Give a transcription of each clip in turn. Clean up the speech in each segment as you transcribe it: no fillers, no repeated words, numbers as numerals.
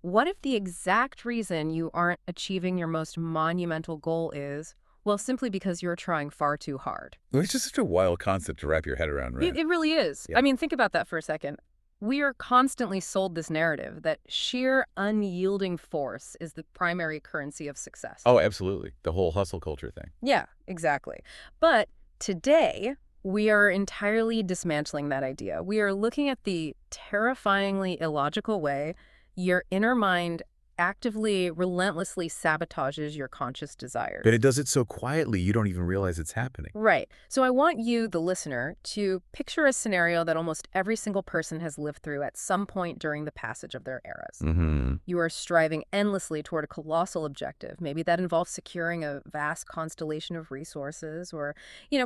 what if the exact reason you aren't achieving your most monumental goal is, well, simply because you're trying far too hard? It's just such a wild concept to wrap your head around, right? It really is. Yeah. I mean, think about that for a second. We are constantly sold this narrative that sheer unyielding force is the primary currency of success. Oh, absolutely. The whole hustle culture thing. Yeah, exactly. But today, we are entirely dismantling that idea. We are looking at the terrifyingly illogical way your inner mind actively, relentlessly sabotages your conscious desires. But it does it so quietly, you don't even realize it's happening. Right. So I want you, the listener, to picture a scenario that almost every single person has lived through at some point during the passage of their eras. You are striving endlessly toward a colossal objective. Maybe that involves securing a vast constellation of resources, or,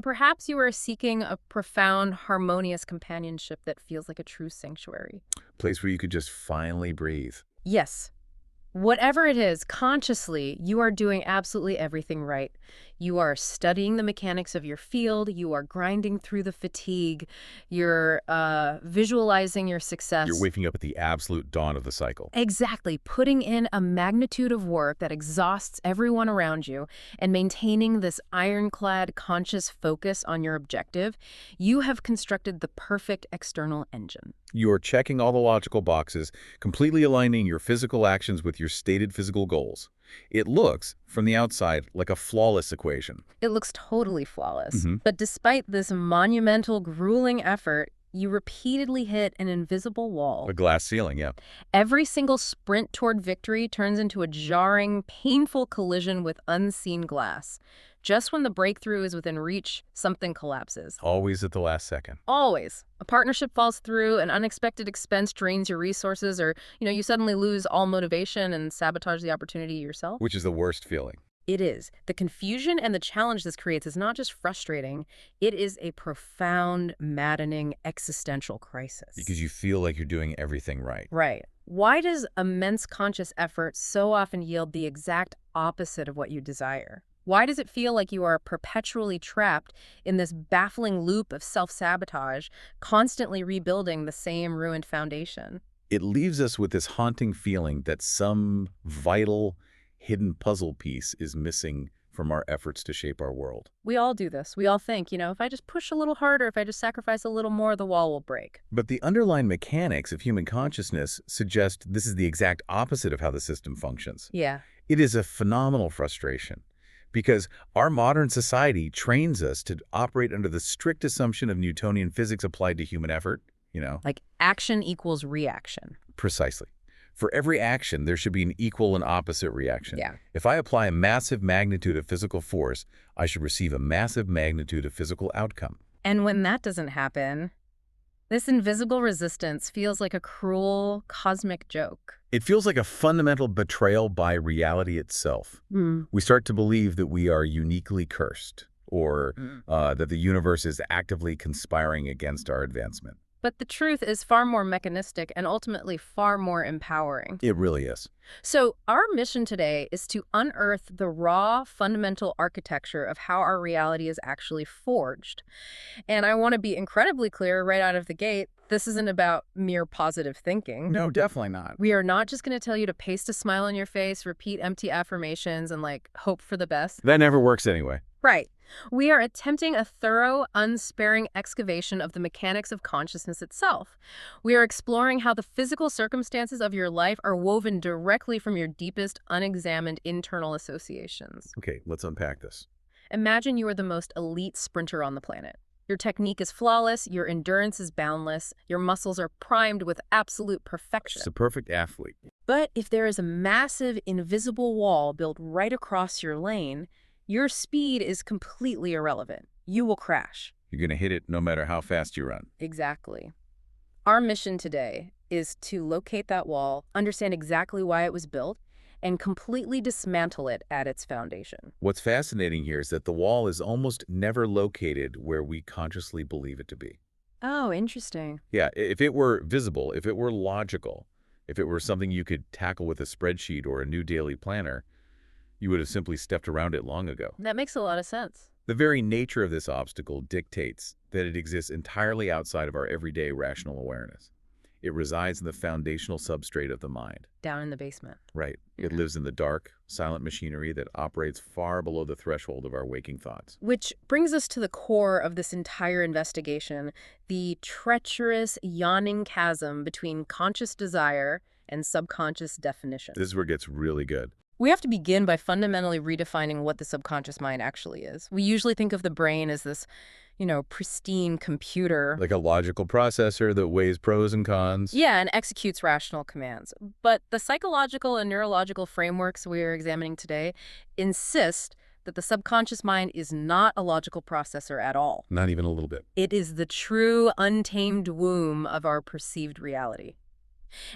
perhaps you are seeking a profound, harmonious companionship that feels like a true sanctuary. Place where you could just finally breathe. Yes. Whatever it is, consciously, you are doing absolutely everything right. You are studying the mechanics of your field. You are grinding through the fatigue. You're visualizing your success. You're waking up at the absolute dawn of the cycle. Exactly. Putting in a magnitude of work that exhausts everyone around you and maintaining this ironclad conscious focus on your objective. You have constructed the perfect external engine. You're checking all the logical boxes, completely aligning your physical actions with your stated physical goals. It looks, from the outside, like a flawless equation. It looks totally flawless. But despite this monumental, grueling effort, you repeatedly hit an invisible wall. A glass ceiling, yeah. Every single sprint toward victory turns into a jarring, painful collision with unseen glass. Just when the breakthrough is within reach, something collapses. Always at the last second. Always. A partnership falls through, an unexpected expense drains your resources, or, you suddenly lose all motivation and sabotage the opportunity yourself. Which is the worst feeling. It is. The confusion and the challenge this creates is not just frustrating, it is a profound, maddening, existential crisis. Because you feel like you're doing everything right. Right. Why does immense conscious effort so often yield the exact opposite of what you desire? Why does it feel like you are perpetually trapped in this baffling loop of self-sabotage, constantly rebuilding the same ruined foundation? It leaves us with this haunting feeling that some vital, hidden puzzle piece is missing from our efforts to shape our world. We all do this. We all think, if I just push a little harder, if I just sacrifice a little more, the wall will break. But the underlying mechanics of human consciousness suggest this is the exact opposite of how the system functions. Yeah. It is a phenomenal frustration. Because our modern society trains us to operate under the strict assumption of Newtonian physics applied to human effort, Like action equals reaction. Precisely. For every action, there should be an equal and opposite reaction. Yeah. If I apply a massive magnitude of physical force, I should receive a massive magnitude of physical outcome. And when that doesn't happen, this invisible resistance feels like a cruel, cosmic joke. It feels like a fundamental betrayal by reality itself. We start to believe that we are uniquely cursed, or that the universe is actively conspiring against our advancement. But the truth is far more mechanistic and ultimately far more empowering. It really is. So our mission today is to unearth the raw, fundamental architecture of how our reality is actually forged. And I want to be incredibly clear right out of the gate, this isn't about mere positive thinking. No, definitely not. We are not just going to tell you to paste a smile on your face, repeat empty affirmations, and hope for the best. That never works anyway. Right. We are attempting a thorough, unsparing excavation of the mechanics of consciousness itself. We are exploring how the physical circumstances of your life are woven directly from your deepest, unexamined internal associations. Okay, let's unpack this. Imagine you are the most elite sprinter on the planet. Your technique is flawless, your endurance is boundless, your muscles are primed with absolute perfection. It's a perfect athlete. But if there is a massive, invisible wall built right across your lane, your speed is completely irrelevant. You will crash. You're going to hit it no matter how fast you run. Exactly. Our mission today is to locate that wall, understand exactly why it was built, and completely dismantle it at its foundation. What's fascinating here is that the wall is almost never located where we consciously believe it to be. Oh, interesting. Yeah, if it were visible, if it were logical, if it were something you could tackle with a spreadsheet or a new daily planner, you would have simply stepped around it long ago. That makes a lot of sense. The very nature of this obstacle dictates that it exists entirely outside of our everyday rational awareness. It resides in the foundational substrate of the mind. Down in the basement. Right. It lives in the dark, silent machinery that operates far below the threshold of our waking thoughts. Which brings us to the core of this entire investigation, the treacherous, yawning chasm between conscious desire and subconscious definition. This is where it gets really good. We have to begin by fundamentally redefining what the subconscious mind actually is. We usually think of the brain as this, pristine computer. Like a logical processor that weighs pros and cons. Yeah, and executes rational commands. But the psychological and neurological frameworks we are examining today insist that the subconscious mind is not a logical processor at all. Not even a little bit. It is the true, untamed womb of our perceived reality.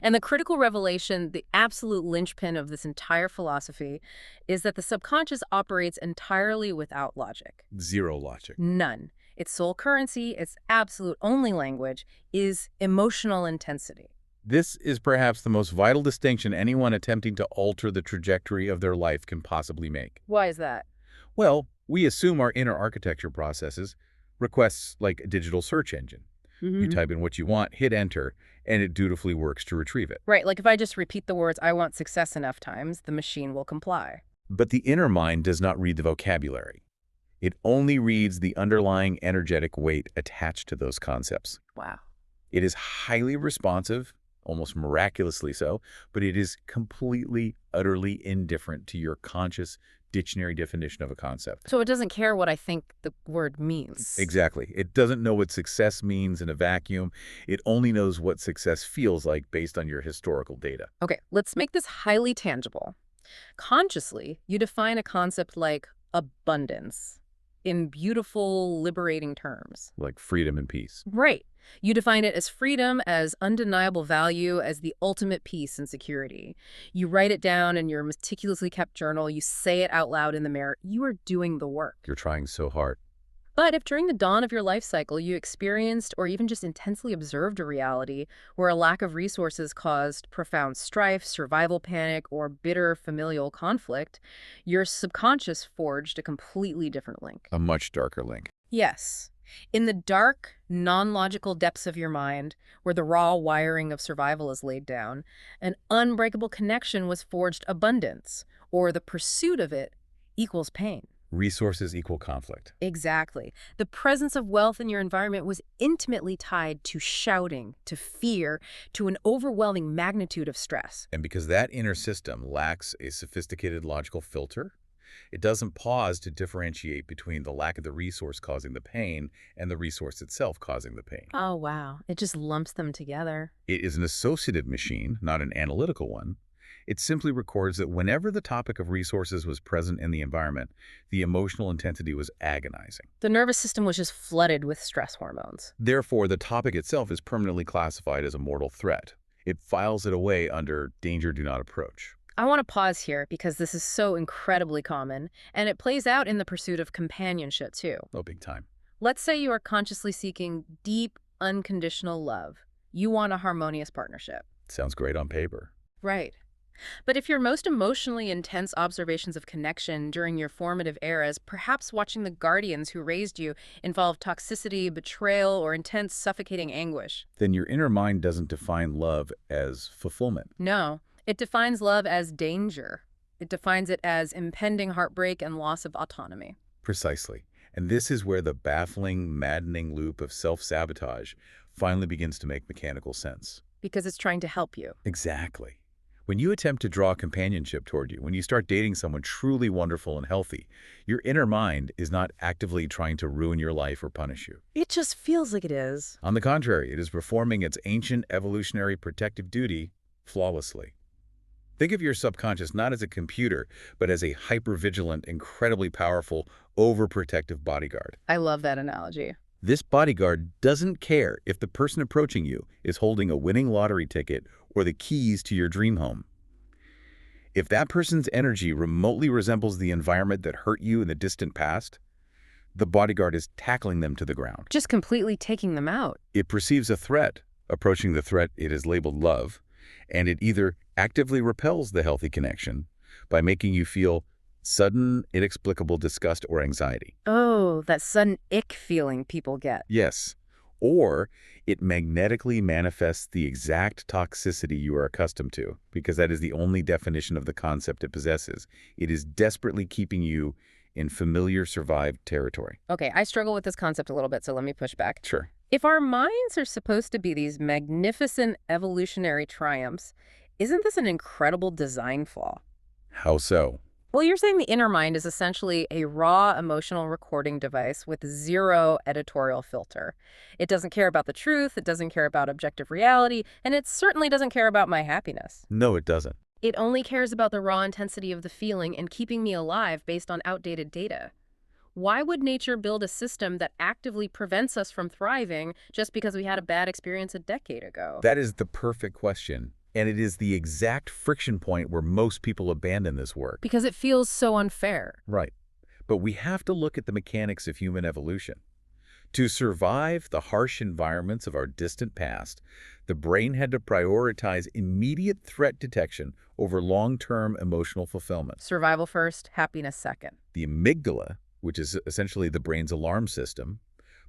And the critical revelation, the absolute linchpin of this entire philosophy, is that the subconscious operates entirely without logic. Zero logic. None. Its sole currency, its absolute only language, is emotional intensity. This is perhaps the most vital distinction anyone attempting to alter the trajectory of their life can possibly make. Why is that? Well, we assume our inner architecture processes requests like a digital search engine. You type in what you want, hit enter, and it dutifully works to retrieve it. Right, like if I just repeat the words, "I want success" enough times, the machine will comply. But the inner mind does not read the vocabulary. It only reads the underlying energetic weight attached to those concepts. Wow. It is highly responsive, almost miraculously so, but it is completely, utterly indifferent to your conscious dictionary definition of a concept. So it doesn't care what I think the word means. Exactly. It doesn't know what success means in a vacuum. It only knows what success feels like based on your historical data. Okay, let's make this highly tangible. Consciously, you define a concept like abundance in beautiful, liberating terms. Like freedom and peace. Right. You define it as freedom, as undeniable value, as the ultimate peace and security. You write it down in your meticulously kept journal. You say it out loud in the mirror. You are doing the work. You're trying so hard. But if during the dawn of your life cycle you experienced or even just intensely observed a reality where a lack of resources caused profound strife, survival panic, or bitter familial conflict, your subconscious forged a completely different link. A much darker link. Yes. In the dark, non-logical depths of your mind, where the raw wiring of survival is laid down, an unbreakable connection was forged: abundance, or the pursuit of it, equals pain. Resources equal conflict. Exactly. The presence of wealth in your environment was intimately tied to shouting, to fear, to an overwhelming magnitude of stress. And because that inner system lacks a sophisticated logical filter, it doesn't pause to differentiate between the lack of the resource causing the pain and the resource itself causing the pain. Oh, wow. It just lumps them together. It is an associative machine, not an analytical one. It simply records that whenever the topic of resources was present in the environment, the emotional intensity was agonizing. The nervous system was just flooded with stress hormones. Therefore, the topic itself is permanently classified as a mortal threat. It files it away under danger do not approach. I want to pause here because this is so incredibly common, and it plays out in the pursuit of companionship, too. Oh, big time. Let's say you are consciously seeking deep, unconditional love. You want a harmonious partnership. Sounds great on paper. Right. But if your most emotionally intense observations of connection during your formative eras, perhaps watching the guardians who raised you, involved toxicity, betrayal, or intense suffocating anguish, then your inner mind doesn't define love as fulfillment. No, it defines love as danger. It defines it as impending heartbreak and loss of autonomy. Precisely. And this is where the baffling, maddening loop of self-sabotage finally begins to make mechanical sense. Because it's trying to help you. Exactly. When you attempt to draw companionship toward you, when you start dating someone truly wonderful and healthy, your inner mind is not actively trying to ruin your life or punish you. It just feels like it is. On the contrary, it is performing its ancient evolutionary protective duty flawlessly. Think of your subconscious not as a computer, but as a hyper-vigilant, incredibly powerful, overprotective bodyguard. I love that analogy. This bodyguard doesn't care if the person approaching you is holding a winning lottery ticket or the keys to your dream home. If that person's energy remotely resembles the environment that hurt you in the distant past, the bodyguard is tackling them to the ground. Just completely taking them out. It perceives a threat, approaching the threat it has labeled love, and it either actively repels the healthy connection by making you feel sudden, inexplicable disgust or anxiety. Oh, that sudden ick feeling people get. Yes. Or it magnetically manifests the exact toxicity you are accustomed to, because that is the only definition of the concept it possesses. It is desperately keeping you in familiar survived territory. Okay, I struggle with this concept a little bit, so let me push back. Sure. If our minds are supposed to be these magnificent evolutionary triumphs, isn't this an incredible design flaw? How so? Well, you're saying the inner mind is essentially a raw emotional recording device with zero editorial filter. It doesn't care about the truth, it doesn't care about objective reality, and it certainly doesn't care about my happiness. No, it doesn't. It only cares about the raw intensity of the feeling and keeping me alive based on outdated data. Why would nature build a system that actively prevents us from thriving just because we had a bad experience a decade ago? That is the perfect question. And it is the exact friction point where most people abandon this work. Because it feels so unfair. Right. But we have to look at the mechanics of human evolution. To survive the harsh environments of our distant past, the brain had to prioritize immediate threat detection over long-term emotional fulfillment. Survival first, happiness second. The amygdala, which is essentially the brain's alarm system,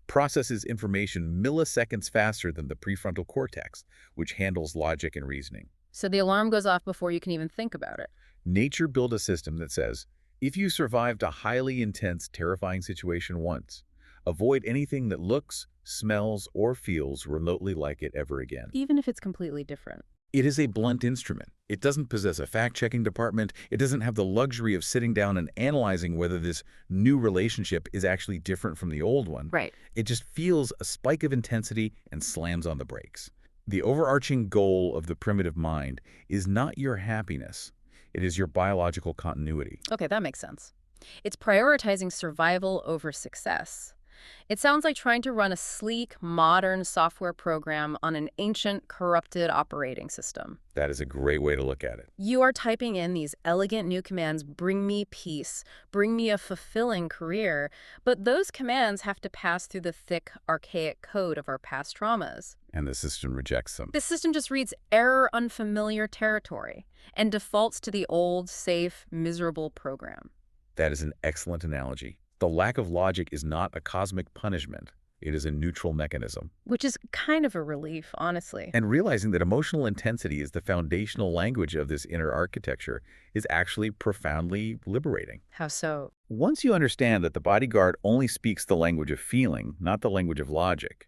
processes information milliseconds faster than the prefrontal cortex, which handles logic and reasoning. So the alarm goes off before you can even think about it. Nature built a system that says, if you survived a highly intense, terrifying situation once, avoid anything that looks, smells, or feels remotely like it ever again. Even if it's completely different. It is a blunt instrument. It doesn't possess a fact-checking department. It doesn't have the luxury of sitting down and analyzing whether this new relationship is actually different from the old one. Right. It just feels a spike of intensity and slams on the brakes. The overarching goal of the primitive mind is not your happiness. It is your biological continuity. Okay, that makes sense. It's prioritizing survival over success. It sounds like trying to run a sleek, modern software program on an ancient, corrupted operating system. That is a great way to look at it. You are typing in these elegant new commands, bring me peace, bring me a fulfilling career, but those commands have to pass through the thick, archaic code of our past traumas. And the system rejects them. The system just reads error unfamiliar territory and defaults to the old, safe, miserable program. That is an excellent analogy. The lack of logic is not a cosmic punishment. It is a neutral mechanism. Which is kind of a relief, honestly. And realizing that emotional intensity is the foundational language of this inner architecture is actually profoundly liberating. How so? Once you understand that the bodyguard only speaks the language of feeling, not the language of logic,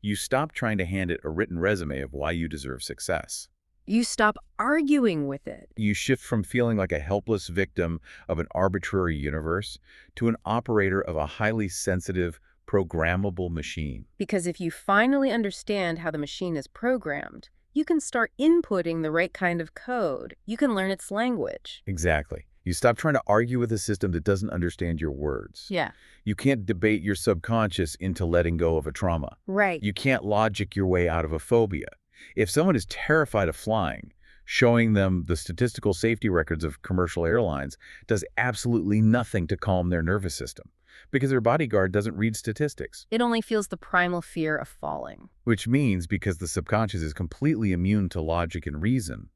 you stop trying to hand it a written resume of why you deserve success. You stop arguing with it. You shift from feeling like a helpless victim of an arbitrary universe to an operator of a highly sensitive, programmable machine. Because if you finally understand how the machine is programmed, you can start inputting the right kind of code. You can learn its language. Exactly. You stop trying to argue with a system that doesn't understand your words. Yeah. You can't debate your subconscious into letting go of a trauma. Right. You can't logic your way out of a phobia. If someone is terrified of flying, showing them the statistical safety records of commercial airlines does absolutely nothing to calm their nervous system, because their bodyguard doesn't read statistics. It only feels the primal fear of falling. Which means, because the subconscious is completely immune to logic and reason,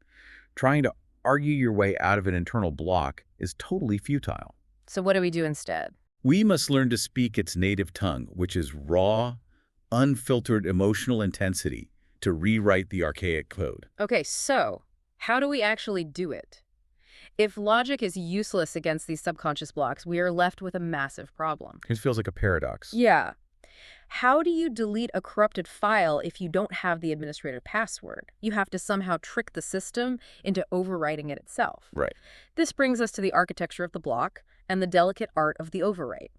trying to argue your way out of an internal block is totally futile. So what do we do instead? We must learn to speak its native tongue, which is raw, unfiltered emotional intensity, to rewrite the archaic code. Okay, so how do we actually do it? If logic is useless against these subconscious blocks, we are left with a massive problem. It feels like a paradox. Yeah. How do you delete a corrupted file if you don't have the administrative password? You have to somehow trick the system into overwriting it itself. Right. This brings us to the architecture of the block and the delicate art of the overwrite.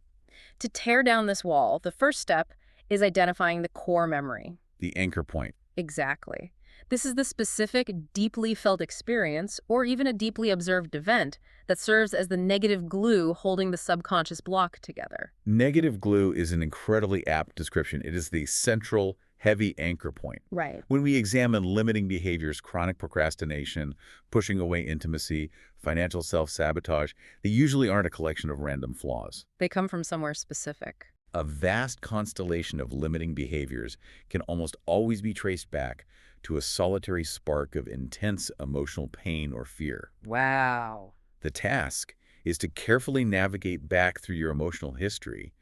To tear down this wall, the first step is identifying the core memory. The anchor point. Exactly. This is the specific, deeply felt experience, or even a deeply observed event, that serves as the negative glue holding the subconscious block together. Negative glue is an incredibly apt description. It is the central, heavy anchor point. Right. When we examine limiting behaviors, chronic procrastination, pushing away intimacy, financial self-sabotage, they usually aren't a collection of random flaws. They come from somewhere specific. A vast constellation of limiting behaviors can almost always be traced back to a solitary spark of intense emotional pain or fear. Wow. The task is to carefully navigate back through your emotional history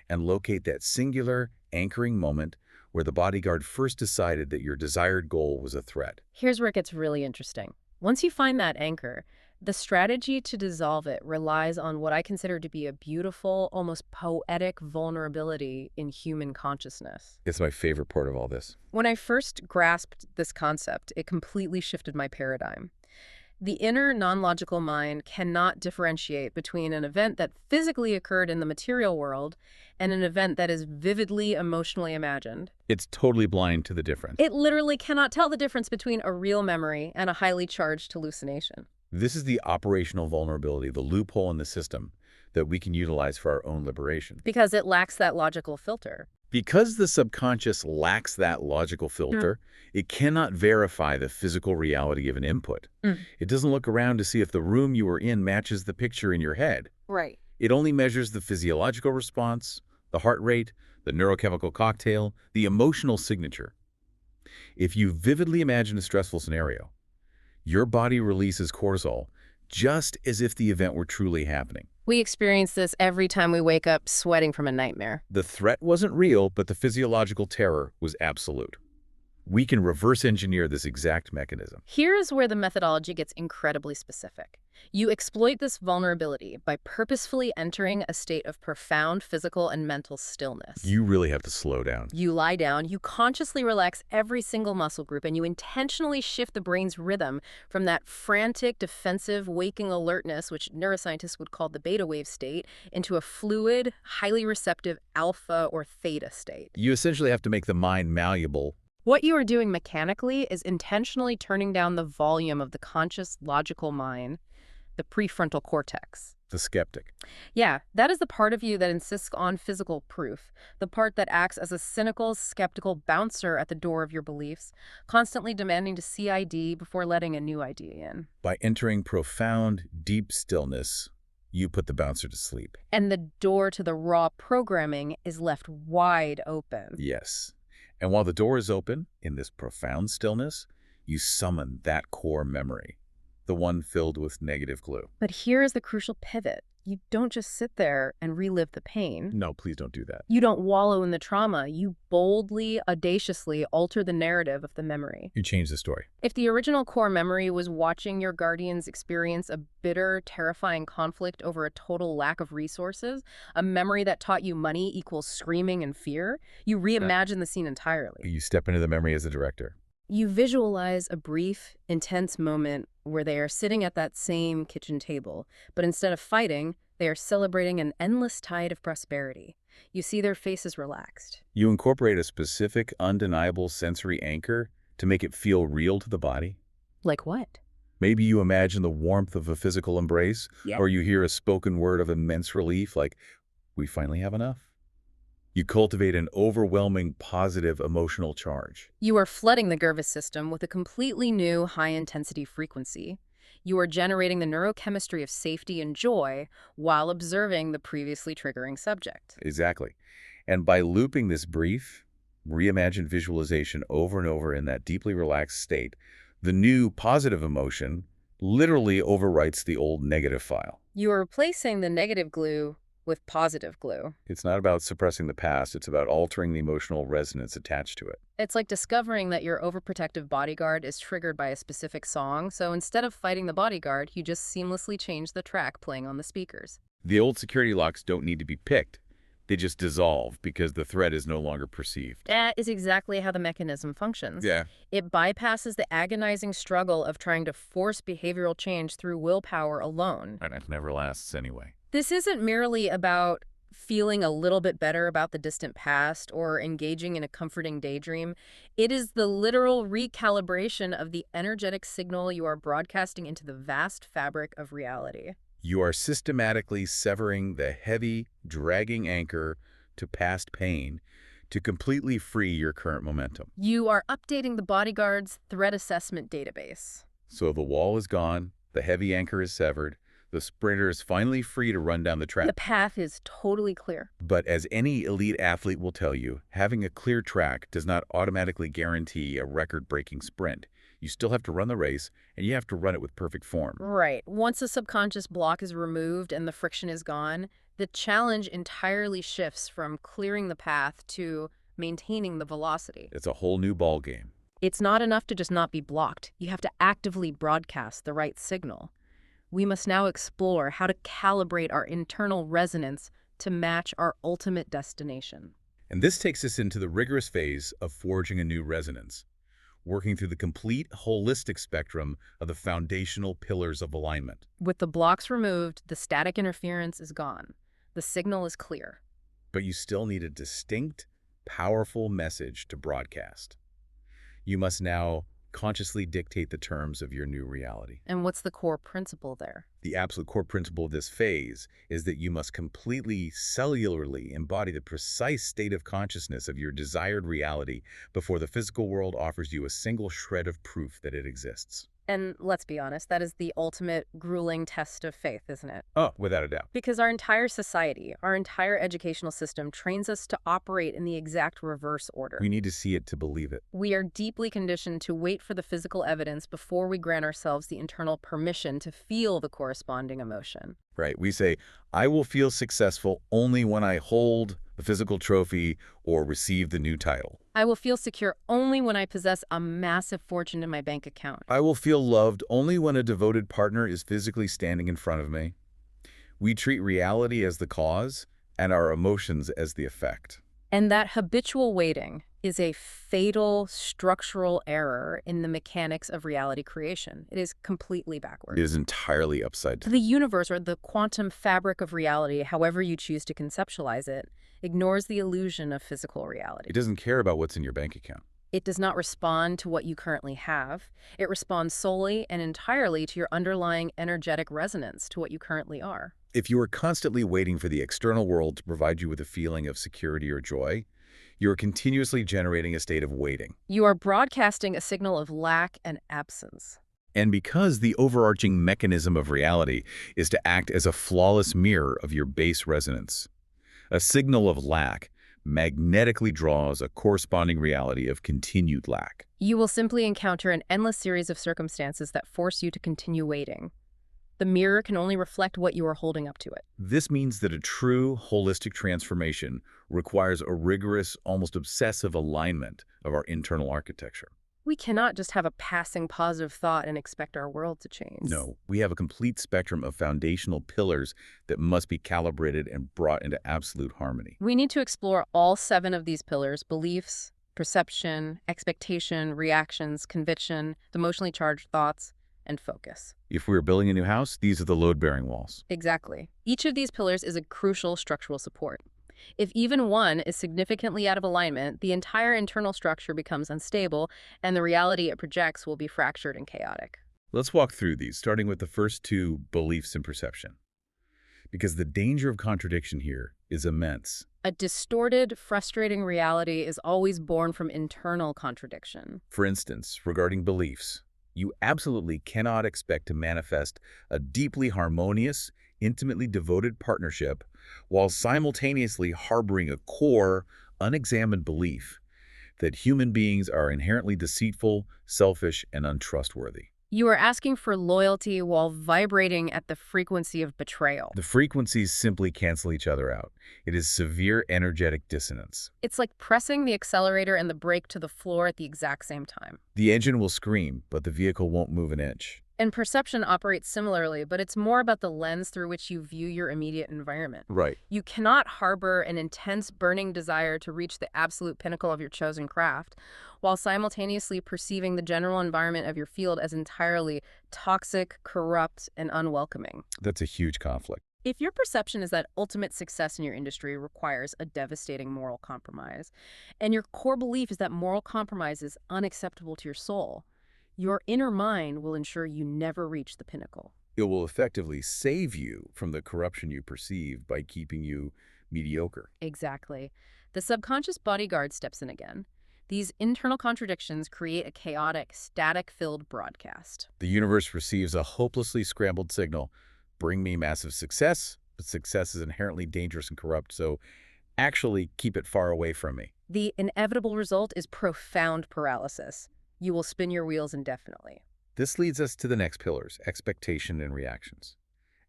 and locate that singular, anchoring moment where the bodyguard first decided that your desired goal was a threat. Here's where it gets really interesting. Once you find that anchor, the strategy to dissolve it relies on what I consider to be a beautiful, almost poetic vulnerability in human consciousness. It's my favorite part of all this. When I first grasped this concept, it completely shifted my paradigm. The inner, non-logical mind cannot differentiate between an event that physically occurred in the material world and an event that is vividly emotionally imagined. It's totally blind to the difference. It literally cannot tell the difference between a real memory and a highly charged hallucination. This is the operational vulnerability, the loophole in the system that we can utilize for our own liberation. Because it lacks that logical filter. Because the subconscious lacks that logical filter, it cannot verify the physical reality of an input. It doesn't look around to see if the room you are in matches the picture in your head. Right. It only measures the physiological response, the heart rate, the neurochemical cocktail, the emotional signature. If you vividly imagine a stressful scenario, your body releases cortisol just as if the event were truly happening. We experience this every time we wake up sweating from a nightmare. The threat wasn't real, but the physiological terror was absolute. We can reverse engineer this exact mechanism. Here's where the methodology gets incredibly specific. You exploit this vulnerability by purposefully entering a state of profound physical and mental stillness. You really have to slow down. You lie down, you consciously relax every single muscle group, and you intentionally shift the brain's rhythm from that frantic, defensive, waking alertness, which neuroscientists would call the beta wave state, into a fluid, highly receptive alpha or theta state. You essentially have to make the mind malleable. What you are doing mechanically is intentionally turning down the volume of the conscious, logical mind, the prefrontal cortex. The skeptic. Yeah, that is the part of you that insists on physical proof, the part that acts as a cynical, skeptical bouncer at the door of your beliefs, constantly demanding to see ID before letting a new idea in. By entering profound, deep stillness, you put the bouncer to sleep. And the door to the raw programming is left wide open. Yes. And while the door is open, in this profound stillness, you summon that core memory, the one filled with negative glue. But here is the crucial pivot. You don't just sit there and relive the pain. No, please don't do that. You don't wallow in the trauma. You boldly, audaciously alter the narrative of the memory. You change the story. If the original core memory was watching your guardians experience a bitter, terrifying conflict over a total lack of resources, a memory that taught you money equals screaming and fear, you reimagine the scene entirely. You step into the memory as a director. You visualize a brief, intense moment where they are sitting at that same kitchen table, but instead of fighting, they are celebrating an endless tide of prosperity. You see their faces relaxed. You incorporate a specific, undeniable sensory anchor to make it feel real to the body. Like what? Maybe you imagine the warmth of a physical embrace, or you hear a spoken word of immense relief like, "We finally have enough." You cultivate an overwhelming positive emotional charge. You are flooding the nervous system with a completely new high-intensity frequency. You are generating the neurochemistry of safety and joy while observing the previously triggering subject. Exactly. And by looping this brief, reimagined visualization over and over in that deeply relaxed state, the new positive emotion literally overwrites the old negative file. You are replacing the negative glue with positive glue. It's not about suppressing the past, it's about altering the emotional resonance attached to it. It's like discovering that your overprotective bodyguard is triggered by a specific song, so instead of fighting the bodyguard, you just seamlessly change the track playing on the speakers. The old security locks don't need to be picked. They just dissolve because the threat is no longer perceived. That is exactly how the mechanism functions. Yeah. It bypasses the agonizing struggle of trying to force behavioral change through willpower alone. And it never lasts anyway. This isn't merely about feeling a little bit better about the distant past or engaging in a comforting daydream. It is the literal recalibration of the energetic signal you are broadcasting into the vast fabric of reality. You are systematically severing the heavy, dragging anchor to past pain to completely free your current momentum. You are updating the bodyguard's threat assessment database. So the wall is gone, the heavy anchor is severed, the sprinter is finally free to run down the track. The path is totally clear. But as any elite athlete will tell you, having a clear track does not automatically guarantee a record-breaking sprint. You still have to run the race, and you have to run it with perfect form. Right. Once the subconscious block is removed and the friction is gone, the challenge entirely shifts from clearing the path to maintaining the velocity. It's a whole new ballgame. It's not enough to just not be blocked. You have to actively broadcast the right signal. We must now explore how to calibrate our internal resonance to match our ultimate destination. And this takes us into the rigorous phase of forging a new resonance, working through the complete holistic spectrum of the foundational pillars of alignment. With the blocks removed, the static interference is gone. The signal is clear. But you still need a distinct, powerful message to broadcast. You must now consciously dictate the terms of your new reality. And what's the core principle there? The absolute core principle of this phase is that you must completely cellularly embody the precise state of consciousness of your desired reality before the physical world offers you a single shred of proof that it exists. And let's be honest, that is the ultimate grueling test of faith, isn't it? Oh, without a doubt. Because our entire society, our entire educational system trains us to operate in the exact reverse order. We need to see it to believe it. We are deeply conditioned to wait for the physical evidence before we grant ourselves the internal permission to feel the corresponding emotion. Right. We say, I will feel successful only when I hold the physical trophy or receive the new title. I will feel secure only when I possess a massive fortune in my bank account. I will feel loved only when a devoted partner is physically standing in front of me. We treat reality as the cause and our emotions as the effect. And that habitual waiting is a fatal structural error in the mechanics of reality creation. It is completely backwards. It is entirely upside down. The universe, or the quantum fabric of reality, however you choose to conceptualize it, ignores the illusion of physical reality. It doesn't care about what's in your bank account. It does not respond to what you currently have. It responds solely and entirely to your underlying energetic resonance to what you currently are. If you are constantly waiting for the external world to provide you with a feeling of security or joy, you are continuously generating a state of waiting. You are broadcasting a signal of lack and absence. And because the overarching mechanism of reality is to act as a flawless mirror of your base resonance, a signal of lack magnetically draws a corresponding reality of continued lack. You will simply encounter an endless series of circumstances that force you to continue waiting. The mirror can only reflect what you are holding up to it. This means that a true holistic transformation requires a rigorous, almost obsessive alignment of our internal architecture. We cannot just have a passing positive thought and expect our world to change. No, we have a complete spectrum of foundational pillars that must be calibrated and brought into absolute harmony. We need to explore all 7 of these pillars: beliefs, perception, expectation, reactions, conviction, emotionally charged thoughts, and focus. If we are building a new house, these are the load-bearing walls. Exactly. Each of these pillars is a crucial structural support. If even one is significantly out of alignment, the entire internal structure becomes unstable, and the reality it projects will be fractured and chaotic. Let's walk through these, starting with the first 2, beliefs and perception. Because the danger of contradiction here is immense. A distorted, frustrating reality is always born from internal contradiction. For instance, regarding beliefs, you absolutely cannot expect to manifest a deeply harmonious, intimately devoted partnership while simultaneously harboring a core, unexamined belief that human beings are inherently deceitful, selfish, and untrustworthy. You are asking for loyalty while vibrating at the frequency of betrayal. The frequencies simply cancel each other out. It is severe energetic dissonance. It's like pressing the accelerator and the brake to the floor at the exact same time. The engine will scream, but the vehicle won't move an inch. And perception operates similarly, but it's more about the lens through which you view your immediate environment. Right. You cannot harbor an intense, burning desire to reach the absolute pinnacle of your chosen craft, while simultaneously perceiving the general environment of your field as entirely toxic, corrupt, and unwelcoming. That's a huge conflict. If your perception is that ultimate success in your industry requires a devastating moral compromise, and your core belief is that moral compromise is unacceptable to your soul, your inner mind will ensure you never reach the pinnacle. It will effectively save you from the corruption you perceive by keeping you mediocre. Exactly. The subconscious bodyguard steps in again. These internal contradictions create a chaotic, static-filled broadcast. The universe receives a hopelessly scrambled signal. Bring me massive success, but success is inherently dangerous and corrupt, so actually keep it far away from me. The inevitable result is profound paralysis. You will spin your wheels indefinitely. This leads us to the next pillars, expectation and reactions.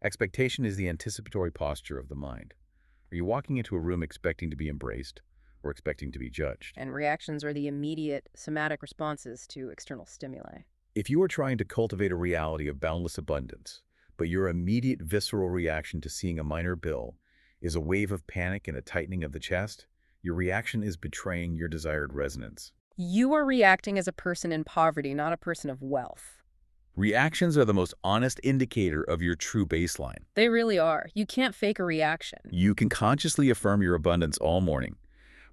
Expectation is the anticipatory posture of the mind. Are you walking into a room expecting to be embraced? or expecting to be judged. And reactions are the immediate somatic responses to external stimuli. If you are trying to cultivate a reality of boundless abundance, but your immediate visceral reaction to seeing a minor bill is a wave of panic and a tightening of the chest, your reaction is betraying your desired resonance. You are reacting as a person in poverty, not a person of wealth. Reactions are the most honest indicator of your true baseline. They really are. You can't fake a reaction. You can consciously affirm your abundance all morning,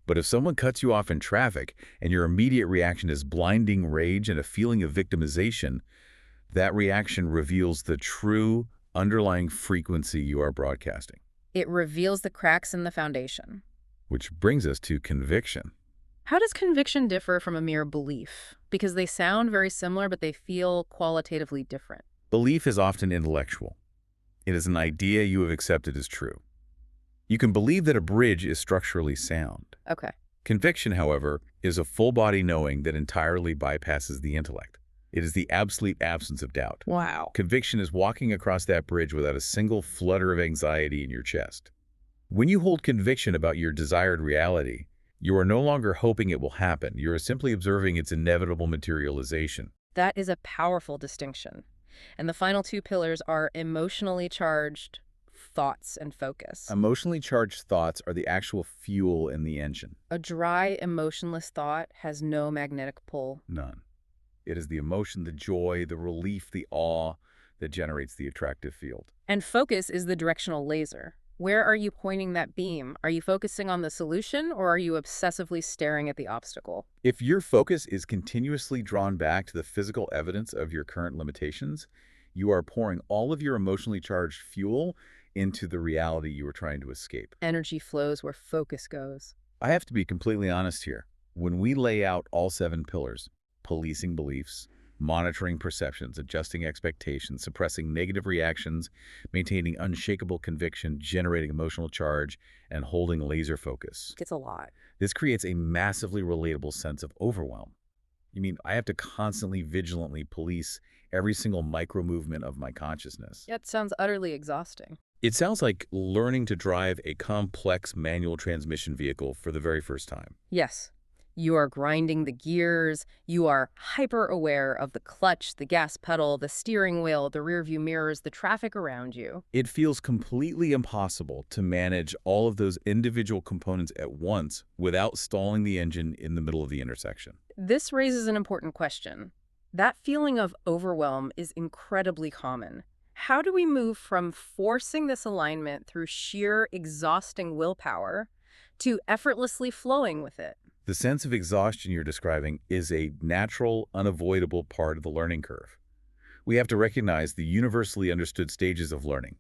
but if someone cuts you off in traffic and your immediate reaction is blinding rage and a feeling of victimization, that reaction reveals the true underlying frequency you are broadcasting. It reveals the cracks in the foundation. Which brings us to conviction. How does conviction differ from a mere belief? Because they sound very similar, but they feel qualitatively different. Belief is often intellectual. It is an idea you have accepted as true. You can believe that a bridge is structurally sound. Okay. Conviction, however, is a full-body knowing that entirely bypasses the intellect. It is the absolute absence of doubt. Wow. Conviction is walking across that bridge without a single flutter of anxiety in your chest. When you hold conviction about your desired reality, you are no longer hoping it will happen. You are simply observing its inevitable materialization. That is a powerful distinction. And the final two pillars are emotionally charged thoughts and focus. Emotionally charged thoughts are the actual fuel in the engine. A dry, emotionless thought has no magnetic pull. None. It is the emotion, the joy, the relief, the awe that generates the attractive field. And focus is the directional laser. Where are you pointing that beam? Are you focusing on the solution, or are you obsessively staring at the obstacle? If your focus is continuously drawn back to the physical evidence of your current limitations, you are pouring all of your emotionally charged fuel into the reality you are trying to escape. Energy flows where focus goes. I have to be completely honest here. When we lay out all 7 pillars, policing beliefs, monitoring perceptions, adjusting expectations, suppressing negative reactions, maintaining unshakable conviction, generating emotional charge, and holding laser focus. It's a lot. This creates a massively relatable sense of overwhelm. You mean I have to constantly, vigilantly police every single micro-movement of my consciousness? It sounds utterly exhausting. It sounds like learning to drive a complex manual transmission vehicle for the very first time. Yes. You are grinding the gears. You are hyper-aware of the clutch, the gas pedal, the steering wheel, the rearview mirrors, the traffic around you. It feels completely impossible to manage all of those individual components at once without stalling the engine in the middle of the intersection. This raises an important question. That feeling of overwhelm is incredibly common. How do we move from forcing this alignment through sheer exhausting willpower to effortlessly flowing with it? The sense of exhaustion you're describing is a natural, unavoidable part of the learning curve. We have to recognize the universally understood stages of learning,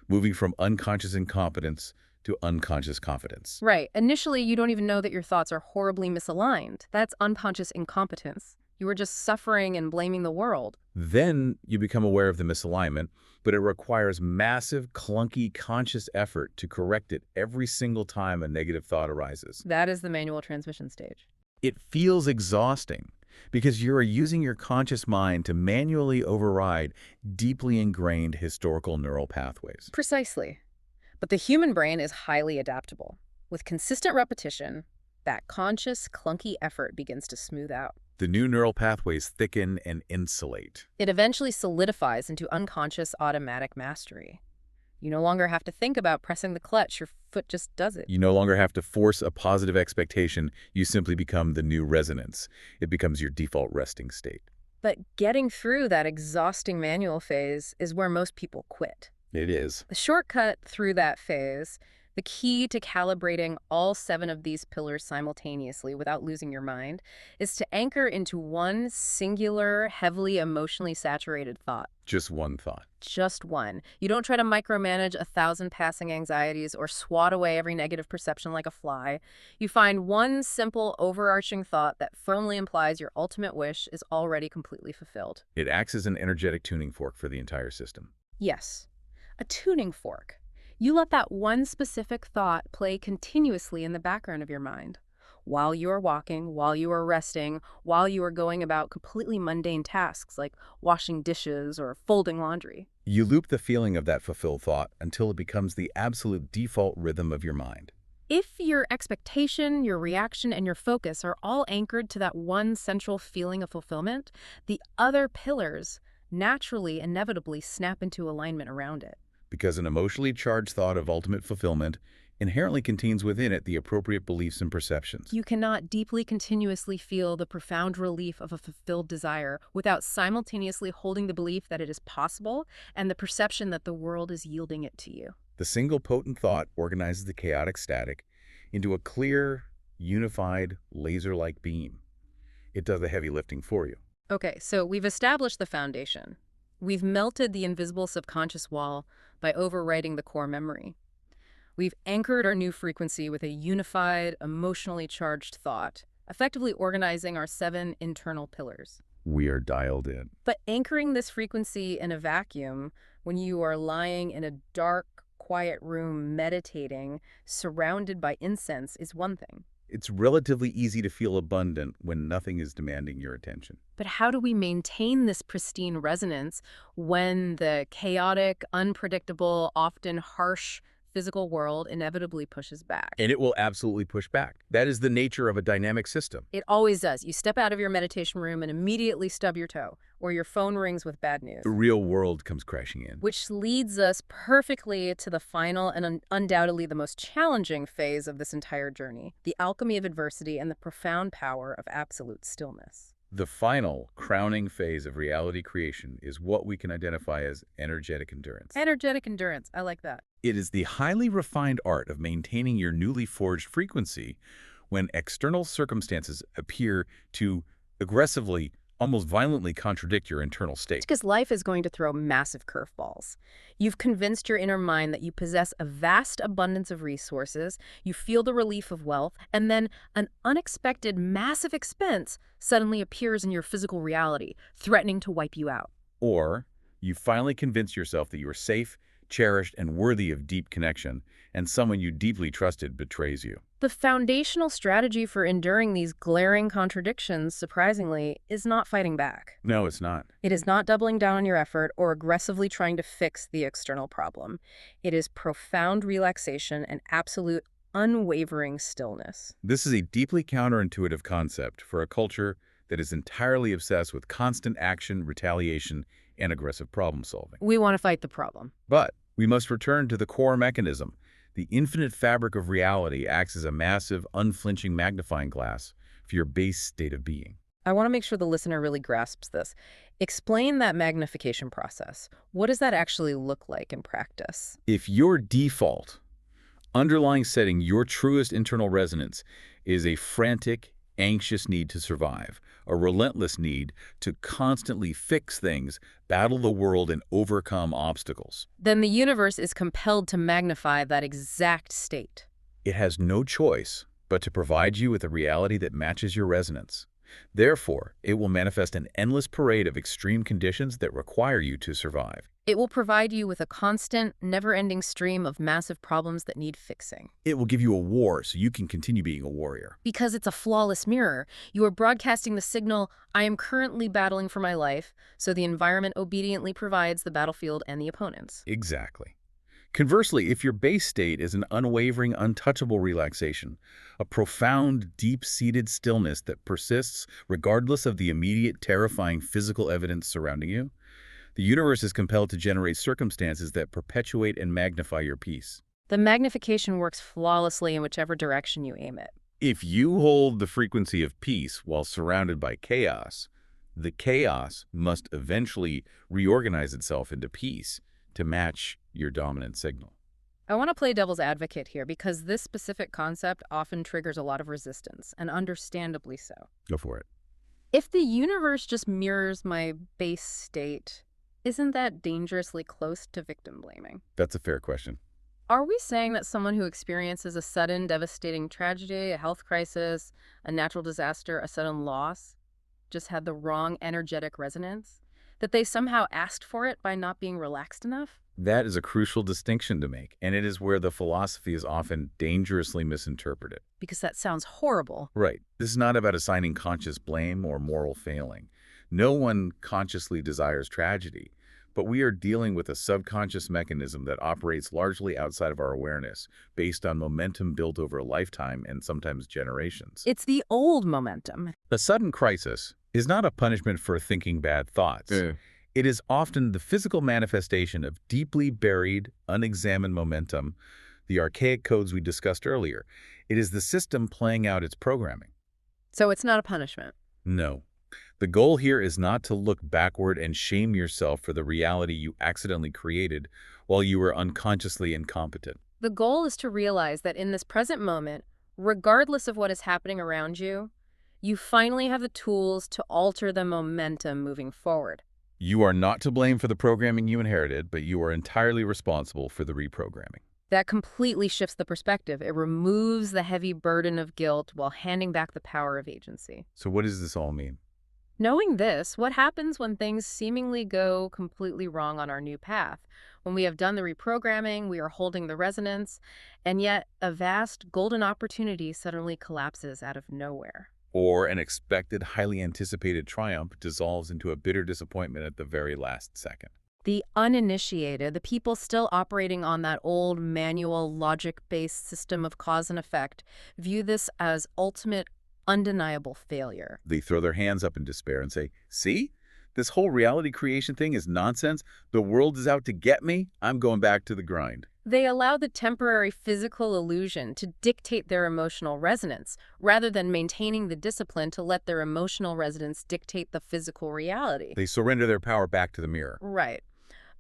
moving from unconscious incompetence to unconscious confidence. Right. Initially, you don't even know that your thoughts are horribly misaligned. That's unconscious incompetence. You are just suffering and blaming the world. Then you become aware of the misalignment, but it requires massive, clunky, conscious effort to correct it every single time a negative thought arises. That is the manual transmission stage. It feels exhausting because you are using your conscious mind to manually override deeply ingrained historical neural pathways. Precisely. But the human brain is highly adaptable. With consistent repetition, that conscious, clunky effort begins to smooth out. The new neural pathways thicken and insulate. It eventually solidifies into unconscious automatic mastery. You no longer have to think about pressing the clutch. Your foot just does it. You no longer have to force a positive expectation. You simply become the new resonance. It becomes your default resting state. But getting through that exhausting manual phase is where most people quit. It is. The shortcut through that phase, the key to calibrating all 7 of these pillars simultaneously without losing your mind, is to anchor into one singular, heavily emotionally saturated thought. Just one thought. Just one. You don't try to micromanage 1,000 passing anxieties or swat away every negative perception like a fly. You find one simple, overarching thought that firmly implies your ultimate wish is already completely fulfilled. It acts as an energetic tuning fork for the entire system. Yes, a tuning fork. You let that one specific thought play continuously in the background of your mind. While you are walking, while you are resting, while you are going about completely mundane tasks like washing dishes or folding laundry. You loop the feeling of that fulfilled thought until it becomes the absolute default rhythm of your mind. If your expectation, your reaction, and your focus are all anchored to that one central feeling of fulfillment, the other pillars naturally, inevitably snap into alignment around it. Because an emotionally charged thought of ultimate fulfillment inherently contains within it the appropriate beliefs and perceptions. You cannot deeply continuously feel the profound relief of a fulfilled desire without simultaneously holding the belief that it is possible and the perception that the world is yielding it to you. The single potent thought organizes the chaotic static into a clear, unified, laser-like beam. It does the heavy lifting for you. Okay, so we've established the foundation. We've melted the invisible subconscious wall by overwriting the core memory. We've anchored our new frequency with a unified, emotionally charged thought, effectively organizing our 7 internal pillars. We are dialed in. But anchoring this frequency in a vacuum, when you are lying in a dark, quiet room meditating, surrounded by incense, is one thing. It's relatively easy to feel abundant when nothing is demanding your attention. But how do we maintain this pristine resonance when the chaotic, unpredictable, often harsh physical world inevitably pushes back? And it will absolutely push back. That is the nature of a dynamic system. It always does. You step out of your meditation room and immediately stub your toe, or your phone rings with bad news. The real world comes crashing in. Which leads us perfectly to the final and undoubtedly the most challenging phase of this entire journey, the alchemy of adversity and the profound power of absolute stillness. The final, crowning phase of reality creation is what we can identify as energetic endurance. Energetic endurance. I like that. It is the highly refined art of maintaining your newly forged frequency when external circumstances appear to aggressively, almost violently contradict your internal state. It's because life is going to throw massive curveballs. You've convinced your inner mind that you possess a vast abundance of resources, you feel the relief of wealth, and then an unexpected massive expense suddenly appears in your physical reality, threatening to wipe you out. Or you finally convince yourself that you are safe, cherished, and worthy of deep connection, and someone you deeply trusted betrays you. The foundational strategy for enduring these glaring contradictions, surprisingly, is not fighting back. No, it's not. It is not doubling down on your effort or aggressively trying to fix the external problem. It is profound relaxation and absolute unwavering stillness. This is a deeply counterintuitive concept for a culture that is entirely obsessed with constant action, retaliation, and aggressive problem solving. We want to fight the problem. But we must return to the core mechanism. The infinite fabric of reality acts as a massive, unflinching magnifying glass for your base state of being. I want to make sure the listener really grasps this. Explain that magnification process. What does that actually look like in practice? If your default, underlying setting, your truest internal resonance, is a frantic, anxious need to survive, a relentless need to constantly fix things, battle the world, and overcome obstacles, then the universe is compelled to magnify that exact state. it has no choice but to provide you with a reality that matches your resonance. Therefore, it will manifest an endless parade of extreme conditions that require you to survive. It will provide you with a constant, never-ending stream of massive problems that need fixing. It will give you a war so you can continue being a warrior. Because it's a flawless mirror, you are broadcasting the signal, I am currently battling for my life, so the environment obediently provides the battlefield and the opponents. Exactly. Conversely, if your base state is an unwavering, untouchable relaxation, a profound, deep-seated stillness that persists regardless of the immediate, terrifying physical evidence surrounding you, the universe is compelled to generate circumstances that perpetuate and magnify your peace. The magnification works flawlessly in whichever direction you aim it. If you hold the frequency of peace while surrounded by chaos, the chaos must eventually reorganize itself into peace to match your dominant signal. I want to play devil's advocate here because this specific concept often triggers a lot of resistance, and understandably so. Go for it. If the universe just mirrors my base state, isn't that dangerously close to victim blaming? That's a fair question. Are we saying that someone who experiences a sudden, devastating tragedy, a health crisis, a natural disaster, a sudden loss, just had the wrong energetic resonance? That they somehow asked for it by not being relaxed enough? That is a crucial distinction to make, and it is where the philosophy is often dangerously misinterpreted. Because that sounds horrible. Right. This is not about assigning conscious blame or moral failing. No one consciously desires tragedy, but we are dealing with a subconscious mechanism that operates largely outside of our awareness, based on momentum built over a lifetime and sometimes generations. It's the old momentum. The sudden crisis is not a punishment for thinking bad thoughts. It is often the physical manifestation of deeply buried, unexamined momentum, the archaic codes we discussed earlier. It is the system playing out its programming. So it's not a punishment. No. The goal here is not to look backward and shame yourself for the reality you accidentally created while you were unconsciously incompetent. The goal is to realize that in this present moment, regardless of what is happening around you, you finally have the tools to alter the momentum moving forward. You are not to blame for the programming you inherited, but you are entirely responsible for the reprogramming. That completely shifts the perspective. It removes the heavy burden of guilt while handing back the power of agency. So what does this all mean? Knowing this, what happens when things seemingly go completely wrong on our new path? When we have done the reprogramming, we are holding the resonance, and yet a vast golden opportunity suddenly collapses out of nowhere. Or an expected, highly anticipated triumph dissolves into a bitter disappointment at the very last second. The uninitiated, the people still operating on that old manual logic-based system of cause and effect, view this as ultimate, undeniable failure. They throw their hands up in despair and say, "See? This whole reality creation thing is nonsense. The world is out to get me. I'm going back to the grind." They allow the temporary physical illusion to dictate their emotional resonance, rather than maintaining the discipline to let their emotional resonance dictate the physical reality. They surrender their power back to the mirror. Right.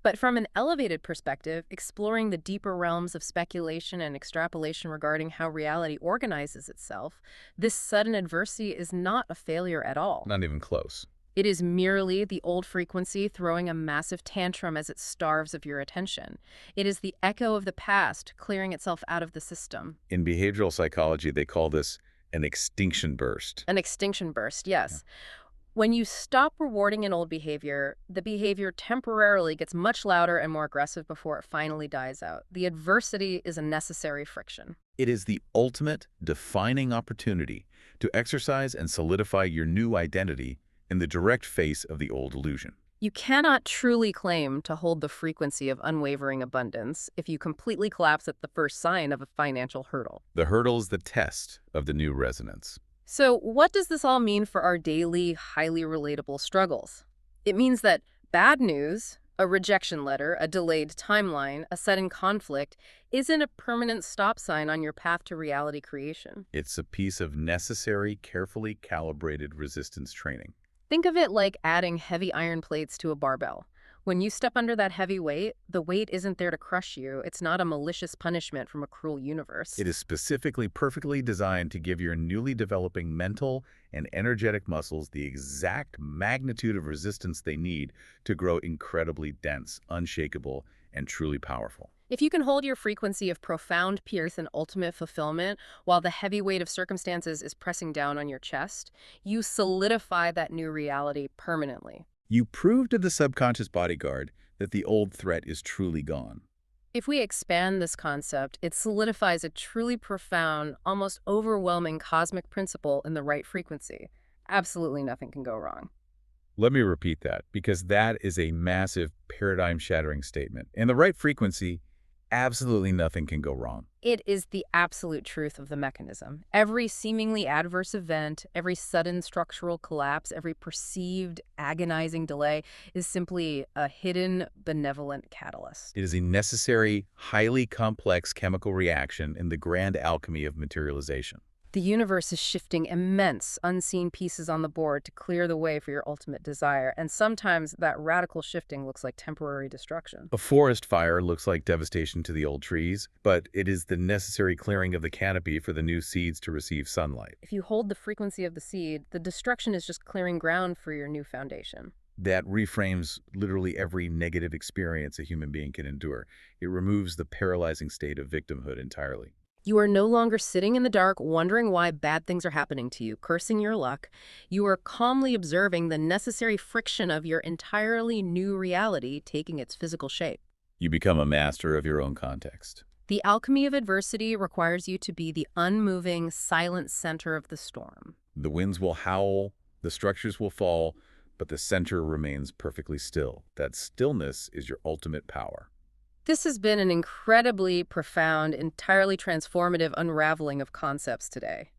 But from an elevated perspective, exploring the deeper realms of speculation and extrapolation regarding how reality organizes itself, this sudden adversity is not a failure at all. Not even close. It is merely the old frequency throwing a massive tantrum as it starves of your attention. It is the echo of the past clearing itself out of the system. In behavioral psychology, they call this an extinction burst. An extinction burst, yes. When you stop rewarding an old behavior, the behavior temporarily gets much louder and more aggressive before it finally dies out. The adversity is a necessary friction. It is the ultimate defining opportunity to exercise and solidify your new identity in the direct face of the old illusion. You cannot truly claim to hold the frequency of unwavering abundance if you completely collapse at the first sign of a financial hurdle. The hurdle is the test of the new resonance. So what does this all mean for our daily, highly relatable struggles? It means that bad news, a rejection letter, a delayed timeline, a sudden conflict, isn't a permanent stop sign on your path to reality creation. It's a piece of necessary, carefully calibrated resistance training. Think of it like adding heavy iron plates to a barbell. When you step under that heavy weight, the weight isn't there to crush you. It's not a malicious punishment from a cruel universe. It is specifically, perfectly designed to give your newly developing mental and energetic muscles the exact magnitude of resistance they need to grow incredibly dense, unshakable, and truly powerful. If you can hold your frequency of profound peace and ultimate fulfillment while the heavy weight of circumstances is pressing down on your chest, you solidify that new reality permanently. You prove to the subconscious bodyguard that the old threat is truly gone. If we expand this concept, it solidifies a truly profound, almost overwhelming cosmic principle in the right frequency. Absolutely nothing can go wrong. Let me repeat that, because that is a massive paradigm-shattering statement. In the right frequency, absolutely nothing can go wrong. It is the absolute truth of the mechanism. Every seemingly adverse event, every sudden structural collapse, every perceived agonizing delay is simply a hidden benevolent catalyst. It is a necessary, highly complex chemical reaction in the grand alchemy of materialization. The universe is shifting immense, unseen pieces on the board to clear the way for your ultimate desire, and sometimes that radical shifting looks like temporary destruction. A forest fire looks like devastation to the old trees, but it is the necessary clearing of the canopy for the new seeds to receive sunlight. If you hold the frequency of the seed, the destruction is just clearing ground for your new foundation. That reframes literally every negative experience a human being can endure. It removes the paralyzing state of victimhood entirely. You are no longer sitting in the dark wondering why bad things are happening to you, cursing your luck. You are calmly observing the necessary friction of your entirely new reality taking its physical shape. You become a master of your own context. The alchemy of adversity requires you to be the unmoving, silent center of the storm. The winds will howl, the structures will fall, but the center remains perfectly still. That stillness is your ultimate power. This has been an incredibly profound, entirely transformative unraveling of concepts today.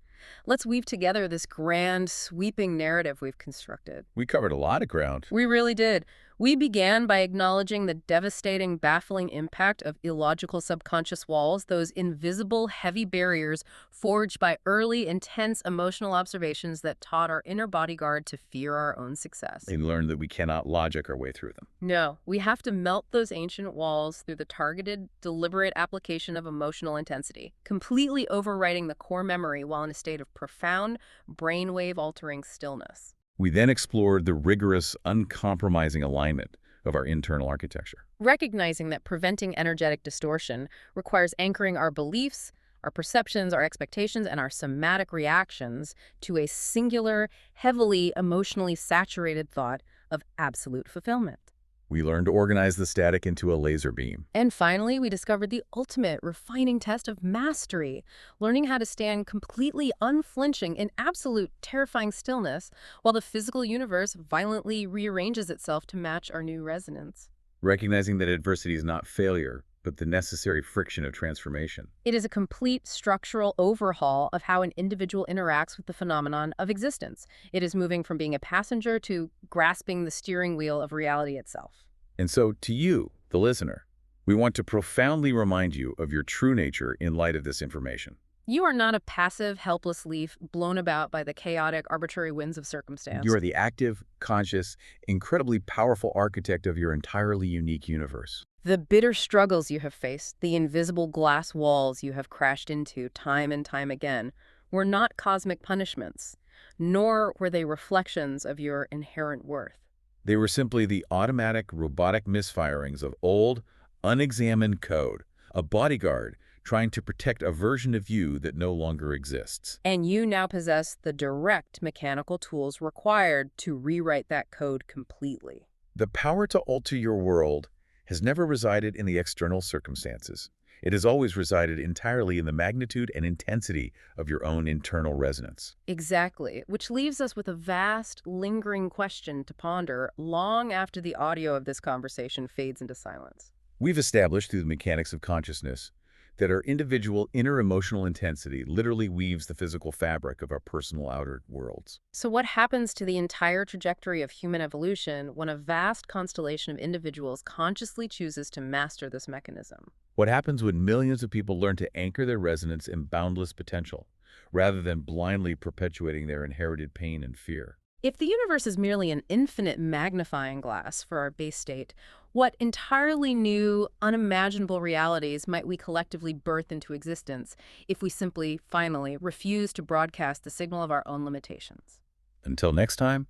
Let's weave together this grand, sweeping narrative we've constructed. We covered a lot of ground. We really did. We began by acknowledging the devastating, baffling impact of illogical subconscious walls, those invisible, heavy barriers forged by early, intense emotional observations that taught our inner bodyguard to fear our own success. And learned that we cannot logic our way through them. No, we have to melt those ancient walls through the targeted, deliberate application of emotional intensity, completely overwriting the core memory while in a state of profound, brainwave-altering stillness. We then explored the rigorous, uncompromising alignment of our internal architecture. Recognizing that preventing energetic distortion requires anchoring our beliefs, our perceptions, our expectations, and our somatic reactions to a singular, heavily emotionally saturated thought of absolute fulfillment. We learned to organize the static into a laser beam. And finally, we discovered the ultimate refining test of mastery, learning how to stand completely unflinching in absolute terrifying stillness while the physical universe violently rearranges itself to match our new resonance. Recognizing that adversity is not failure, but the necessary friction of transformation. It is a complete structural overhaul of how an individual interacts with the phenomenon of existence. It is moving from being a passenger to grasping the steering wheel of reality itself. And so, to you, the listener, we want to profoundly remind you of your true nature in light of this information. You are not a passive, helpless leaf blown about by the chaotic, arbitrary winds of circumstance. You are the active, conscious, incredibly powerful architect of your entirely unique universe. The bitter struggles you have faced, the invisible glass walls you have crashed into time and time again, were not cosmic punishments, nor were they reflections of your inherent worth. They were simply the automatic, robotic misfirings of old, unexamined code, a bodyguard trying to protect a version of you that no longer exists. And you now possess the direct mechanical tools required to rewrite that code completely. The power to alter your world has never resided in the external circumstances. It has always resided entirely in the magnitude and intensity of your own internal resonance. Exactly, which leaves us with a vast, lingering question to ponder long after the audio of this conversation fades into silence. We've established through the mechanics of consciousness that our individual inner emotional intensity literally weaves the physical fabric of our personal outer worlds. So what happens to the entire trajectory of human evolution when a vast constellation of individuals consciously chooses to master this mechanism? What happens when millions of people learn to anchor their resonance in boundless potential, rather than blindly perpetuating their inherited pain and fear? If the universe is merely an infinite magnifying glass for our base state, what entirely new, unimaginable realities might we collectively birth into existence if we simply, finally, refuse to broadcast the signal of our own limitations? Until next time,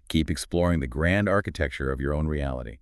keep exploring the grand architecture of your own reality.